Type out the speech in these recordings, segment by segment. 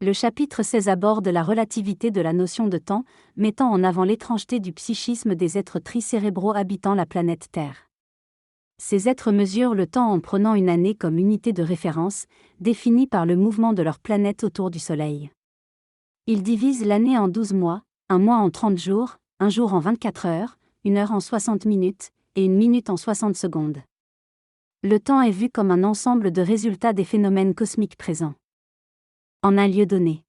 Le chapitre 16 aborde la relativité de la notion de temps, mettant en avant l'étrangeté du psychisme des êtres tricérébraux habitant la planète Terre. Ces êtres mesurent le temps en prenant une année comme unité de référence, définie par le mouvement de leur planète autour du Soleil. Ils divisent l'année en 12 mois, un mois en 30 jours, un jour en 24 heures, une heure en 60 minutes, et une minute en 60 secondes. Le temps est vu comme un ensemble de résultats des phénomènes cosmiques présents en un lieu donné.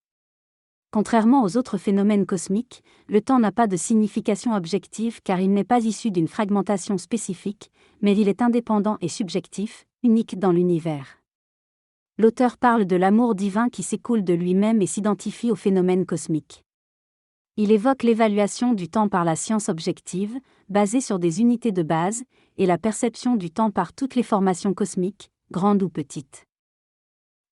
Contrairement aux autres phénomènes cosmiques, le temps n'a pas de signification objective car il n'est pas issu d'une fragmentation spécifique, mais il est indépendant et subjectif, unique dans l'univers. L'auteur parle de l'amour divin qui s'écoule de lui-même et s'identifie aux phénomènes cosmiques. Il évoque l'évaluation du temps par la science objective, basée sur des unités de base, et la perception du temps par toutes les formations cosmiques, grandes ou petites.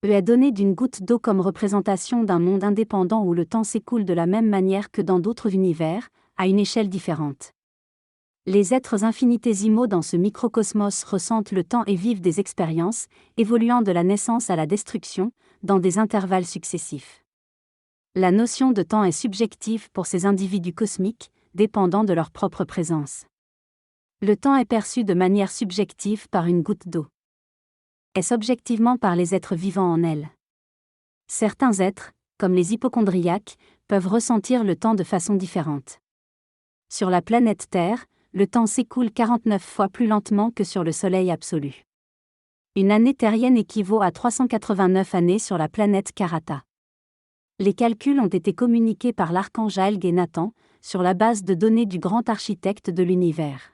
Est donné d'une goutte d'eau comme représentation d'un monde indépendant où le temps s'écoule de la même manière que dans d'autres univers, à une échelle différente. Les êtres infinitésimaux dans ce microcosmos ressentent le temps et vivent des expériences, évoluant de la naissance à la destruction, dans des intervalles successifs. La notion de temps est subjective pour ces individus cosmiques, dépendant de leur propre présence. Le temps est perçu de manière subjective par une goutte d'eau. Est-ce objectivement par les êtres vivants en elle? Certains êtres, comme les hypocondriaques, peuvent ressentir le temps de façon différente. Sur la planète Terre, le temps s'écoule 49 fois plus lentement que sur le Soleil absolu. Une année terrienne équivaut à 389 années sur la planète Karata. Les calculs ont été communiqués par l'archange Alg et Nathan, sur la base de données du grand architecte de l'univers.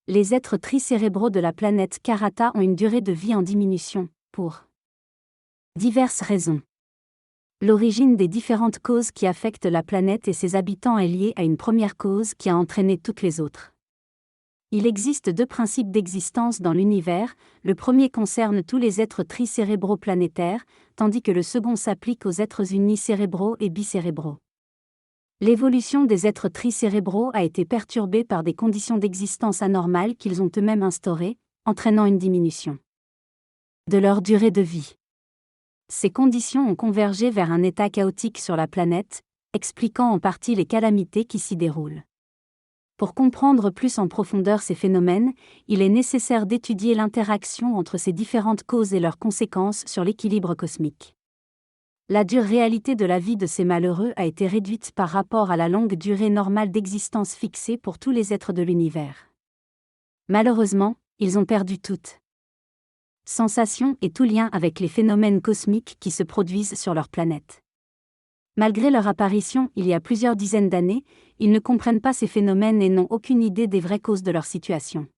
Les êtres tricérébraux de la planète Karata ont une durée de vie en diminution, pour diverses raisons. L'origine des différentes causes qui affectent la planète et ses habitants est liée à une première cause qui a entraîné toutes les autres. Il existe deux principes d'existence dans l'univers, le premier concerne tous les êtres tricérébraux planétaires, tandis que le second s'applique aux êtres unicérébraux et bicérébraux. L'évolution des êtres tricérébraux a été perturbée par des conditions d'existence anormales qu'ils ont eux-mêmes instaurées, entraînant une diminution de leur durée de vie. Ces conditions ont convergé vers un état chaotique sur la planète, expliquant en partie les calamités qui s'y déroulent. Pour comprendre plus en profondeur ces phénomènes, il est nécessaire d'étudier l'interaction entre ces différentes causes et leurs conséquences sur l'équilibre cosmique. La dure réalité de la vie de ces malheureux a été réduite par rapport à la longue durée normale d'existence fixée pour tous les êtres de l'univers. Malheureusement, ils ont perdu toute sensation et tout lien avec les phénomènes cosmiques qui se produisent sur leur planète. Malgré leur apparition il y a plusieurs dizaines d'années, ils ne comprennent pas ces phénomènes et n'ont aucune idée des vraies causes de leur situation.